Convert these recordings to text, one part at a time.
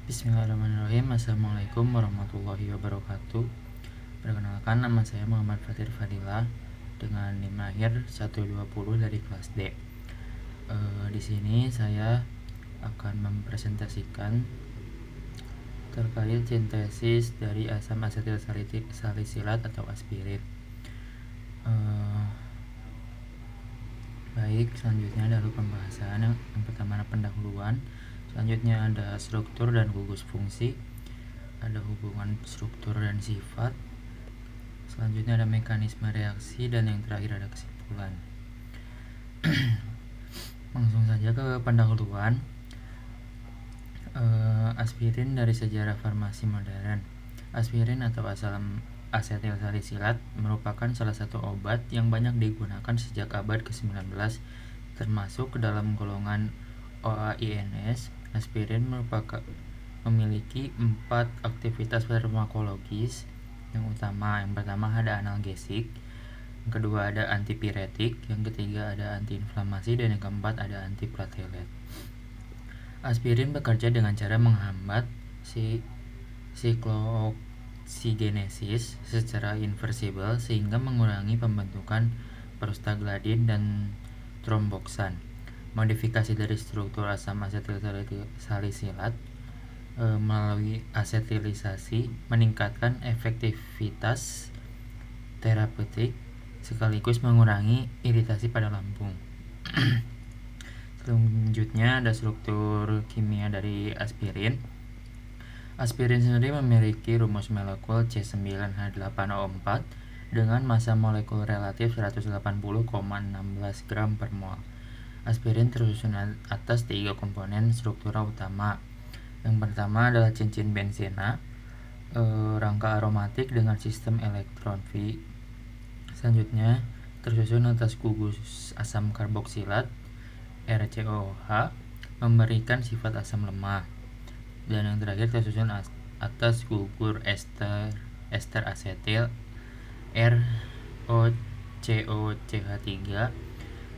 Bismillahirrahmanirrahim. Assalamualaikum warahmatullahi wabarakatuh. Perkenalkan, nama saya Muhammad Fatir Fadilah dengan NIM lahir 120 dari kelas D. Di sini saya akan mempresentasikan terkait sintesis dari asam asetil salisilat atau aspirin. Baik, selanjutnya adalah pembahasan. Yang pertama pendahuluan, selanjutnya ada struktur dan gugus fungsi, ada hubungan struktur dan sifat, selanjutnya ada mekanisme reaksi, dan yang terakhir ada kesimpulan. Langsung saja ke pendahuluan. Aspirin dari sejarah farmasi modern. Aspirin atau asam asetil salisilat merupakan salah satu obat yang banyak digunakan sejak abad ke-19, termasuk ke dalam golongan OAINS. Aspirin memiliki 4 aktivitas farmakologis yang utama. Yang pertama ada analgesik, yang kedua ada antipiretik, yang ketiga ada antiinflamasi, dan yang keempat ada antiplatelet. Aspirin bekerja dengan cara menghambat sikloksigenesis secara irreversibel sehingga mengurangi pembentukan prostaglandin dan tromboksan. Modifikasi dari struktur asam asetil salisilat melalui asetilisasi meningkatkan efektivitas terapeutik sekaligus mengurangi iritasi pada lambung. Selanjutnya ada struktur kimia dari aspirin. Aspirin sendiri memiliki rumus molekul C9H8O4 dengan massa molekul relatif 180,16 gram per mol. Aspirin tersusun atas 3 komponen struktural utama. Yang pertama adalah cincin benzena, rangka aromatik dengan sistem elektron V. Selanjutnya tersusun atas gugus asam karboksilat RCOH memberikan sifat asam lemah. Dan yang terakhir tersusun atas gugur ester asetil ROCOCH3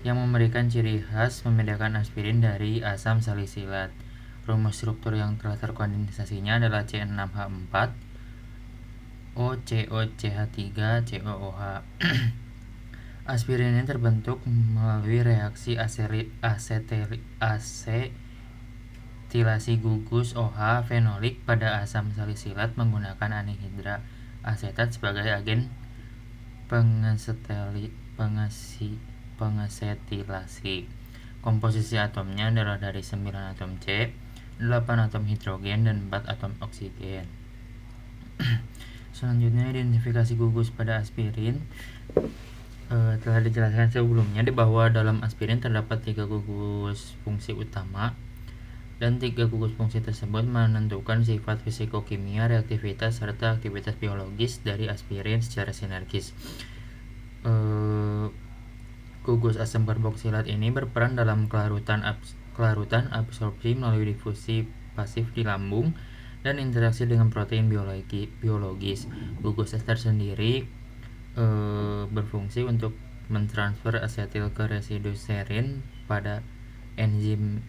yang memberikan ciri khas membedakan aspirin dari asam salisilat. Rumus struktur yang telah terkondensasinya adalah C6H4 OCOCH3 COOH. Aspirin ini terbentuk melalui reaksi asetilasi gugus OH fenolik pada asam salisilat menggunakan anhidra asetat sebagai agen pengasetilasi. Komposisi atomnya adalah dari 9 atom C, 8 atom hidrogen, dan 4 atom oksigen. Selanjutnya identifikasi gugus pada aspirin. Telah dijelaskan sebelumnya bahwa dalam aspirin terdapat 3 gugus fungsi utama, dan 3 gugus fungsi tersebut menentukan sifat fisikokimia, reaktivitas, serta aktivitas biologis dari aspirin secara sinergis. Gugus asam karboksilat ini berperan dalam kelarutan absorpsi melalui difusi pasif di lambung dan interaksi dengan protein biologis. Gugus ester sendiri berfungsi untuk mentransfer asetil ke residu serin pada enzim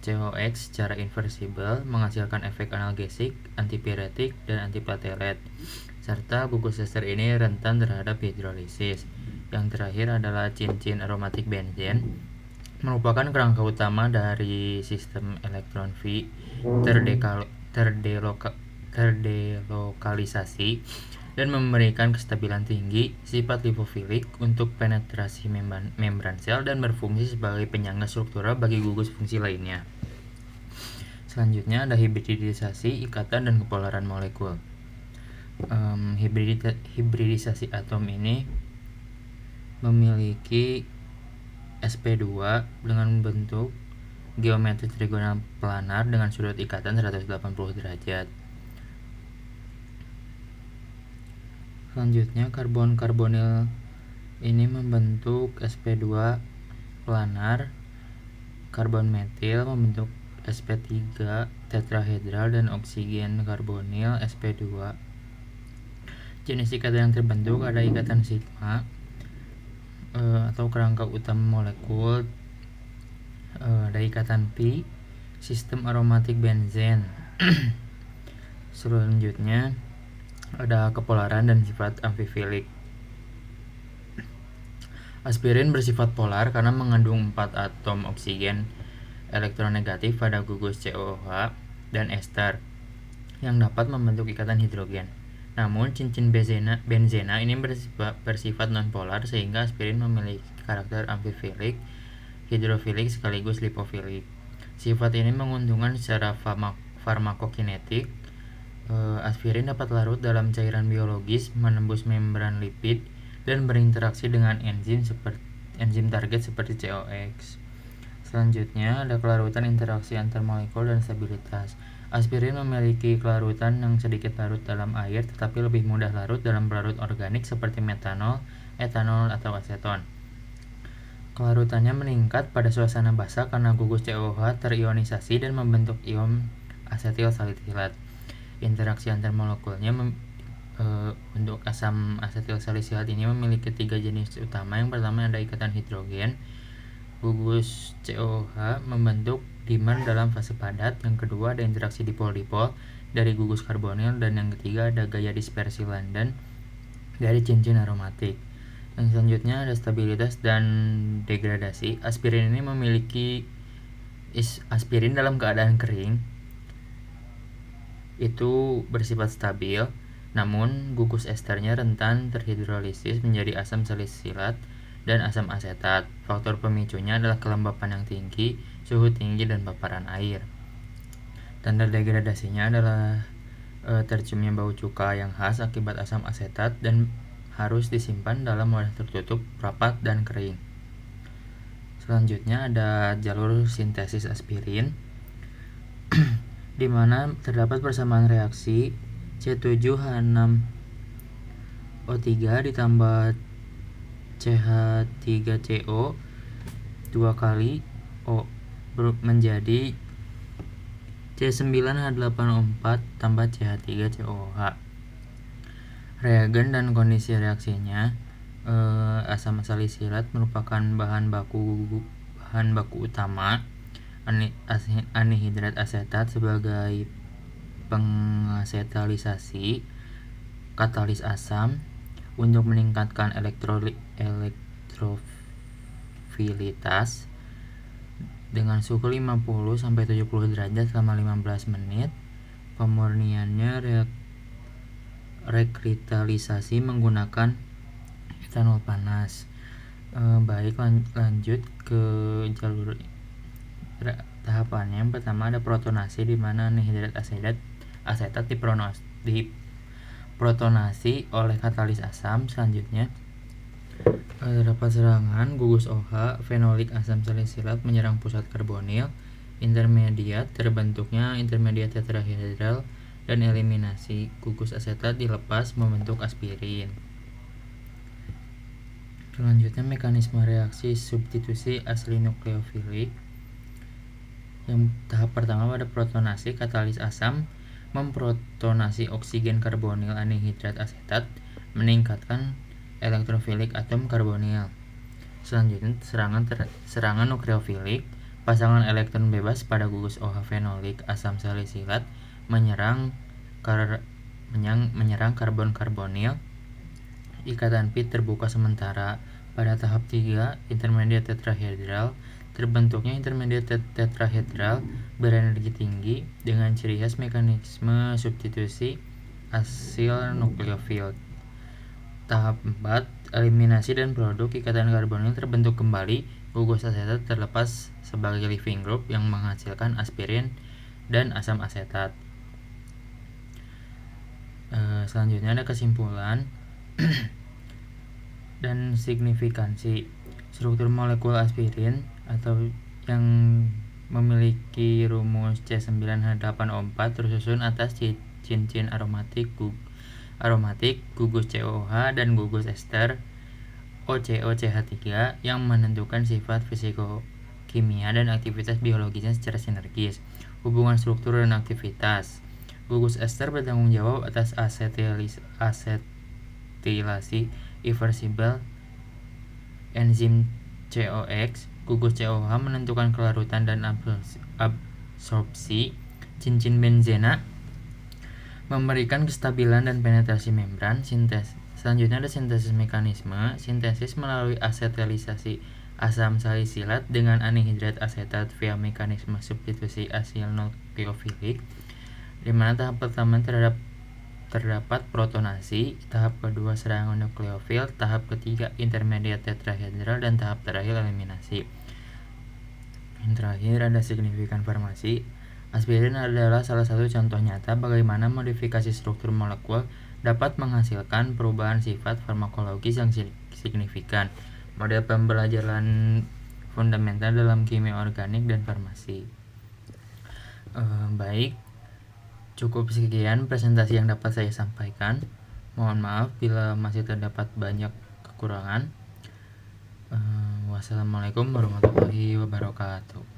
COX secara irreversibel, menghasilkan efek analgesik, antipiretik, dan antiplatelet. Serta gugus ester ini rentan terhadap hidrolisis. Yang terakhir adalah cincin aromatik benzen, merupakan kerangka utama dari sistem elektron V terdelokalisasi dan memberikan kestabilan tinggi, sifat lipofilik untuk penetrasi membran sel, dan berfungsi sebagai penyangga struktural bagi gugus fungsi lainnya. Selanjutnya ada hibridisasi, ikatan, dan kepolaran molekul. Hibridisasi atom ini memiliki sp2 dengan bentuk geometri trigonal planar dengan sudut ikatan 180 derajat. Selanjutnya karbon-karbonil ini membentuk sp2 planar. Karbon metil membentuk sp3 tetrahedral, dan oksigen karbonil sp2. Jenis ikatan yang terbentuk ada ikatan sigma atau kerangka utama molekul, ada ikatan pi, sistem aromatik benzen, Selanjutnya ada kepolaran dan sifat amfifilik. Aspirin bersifat polar karena mengandung 4 atom oksigen elektronegatif pada gugus COOH dan ester yang dapat membentuk ikatan hidrogen. Namun, cincin benzena ini bersifat nonpolar sehingga aspirin memiliki karakter amfifilik, hidrofilik sekaligus lipofilik. Sifat ini menguntungkan secara farmakokinetik. Aspirin dapat larut dalam cairan biologis, menembus membran lipid, dan berinteraksi dengan enzim target seperti COX. Selanjutnya ada kelarutan, interaksi antar molekul, dan stabilitas. Aspirin memiliki kelarutan yang sedikit larut dalam air tetapi lebih mudah larut dalam pelarut organik seperti metanol, etanol, atau aseton. Kelarutannya meningkat pada suasana basah karena gugus COOH terionisasi dan membentuk ion asetil salisilat. Interaksi antar molekulnya untuk asam asetil salisilat ini memiliki 3 jenis utama. Yang pertama ada ikatan hidrogen. Gugus COOH membentuk dimer dalam fase padat. Yang kedua ada interaksi dipol-dipol dari gugus karbonil, dan yang ketiga ada gaya dispersi London dari cincin aromatik. Yang selanjutnya ada stabilitas dan degradasi. Aspirin ini memiliki aspirin dalam keadaan kering itu bersifat stabil, namun gugus esternya rentan terhidrolisis menjadi asam salisilat dan asam asetat. Faktor pemicunya adalah kelembapan yang tinggi, suhu tinggi, dan paparan air. Tanda degradasinya adalah terciumnya bau cuka yang khas akibat asam asetat dan harus disimpan dalam wadah tertutup, rapat, dan kering. Selanjutnya ada jalur sintesis aspirin di mana terdapat persamaan reaksi C7H6O3 ditambah CH3CO 2 kali O menjadi C9H8O4 tambah CH3COOH. Reagen dan kondisi reaksinya, asam salisilat merupakan bahan baku utama, anhidrat asetat sebagai pengasetalisasi katalis asam untuk meningkatkan elektrofilitas dengan suhu 50-70 derajat selama 15 menit. Pemurniannya rekritalisasi menggunakan etanol panas. Baik, lanjut ke jalur tahapannya. Yang pertama ada protonasi, di mana anhidrat asetat diprotonasi oleh katalis asam. Selanjutnya terdapat serangan gugus OH fenolik asam salisilat menyerang pusat karbonil intermediat, terbentuknya intermediat tetrahedral, dan eliminasi gugus asetat dilepas membentuk aspirin. Selanjutnya mekanisme reaksi substitusi asli nukleofilik. Yang tahap pertama pada protonasi, katalis asam memprotonasi oksigen karbonil anhidrat asetat meningkatkan elektrofilik atom karbonil. Selanjutnya serangan nukleofilik, pasangan elektron bebas pada gugus OH fenolik asam salisilat menyerang karbon karbonil. Ikatan pi terbuka sementara. Pada tahap 3, intermediat tetrahedral, terbentuknya intermediat tetrahedral berenergi tinggi dengan ciri khas mekanisme substitusi asil nukleofil. Tahap 4, eliminasi dan produk ikatan karbonil terbentuk kembali. Gugus asetat terlepas sebagai leaving group yang menghasilkan aspirin dan asam asetat. Selanjutnya ada kesimpulan dan signifikansi. Struktur molekul aspirin atau yang memiliki rumus C9H8O4 tersusun atas cincin aromatik gugus COOH dan gugus ester OCO-CH3 yang menentukan sifat fisikokimia dan aktivitas biologisnya secara sinergis. Hubungan struktur dan aktivitas. Gugus ester bertanggung jawab atas asetilasi irreversible enzim COX. Gugus COOH menentukan kelarutan dan absorpsi Cincin benzena memberikan kestabilan dan penetrasi membran. Selanjutnya ada sintesis mekanisme. Sintesis melalui asetelisasi asam salisilat dengan anhidrat asetat via mekanisme substitusi asil nukleofilik, di mana tahap pertama terdapat protonasi, tahap kedua serangan nukleofil, tahap ketiga intermediate tetrahedral, dan tahap terakhir eliminasi. Yang terakhir ada signifikan farmasi. Aspirin adalah salah satu contoh nyata bagaimana modifikasi struktur molekul dapat menghasilkan perubahan sifat farmakologis yang signifikan. Model pembelajaran fundamental dalam kimia organik dan farmasi. Baik, cukup sekian presentasi yang dapat saya sampaikan. Mohon maaf bila masih terdapat banyak kekurangan. Wassalamualaikum warahmatullahi wabarakatuh.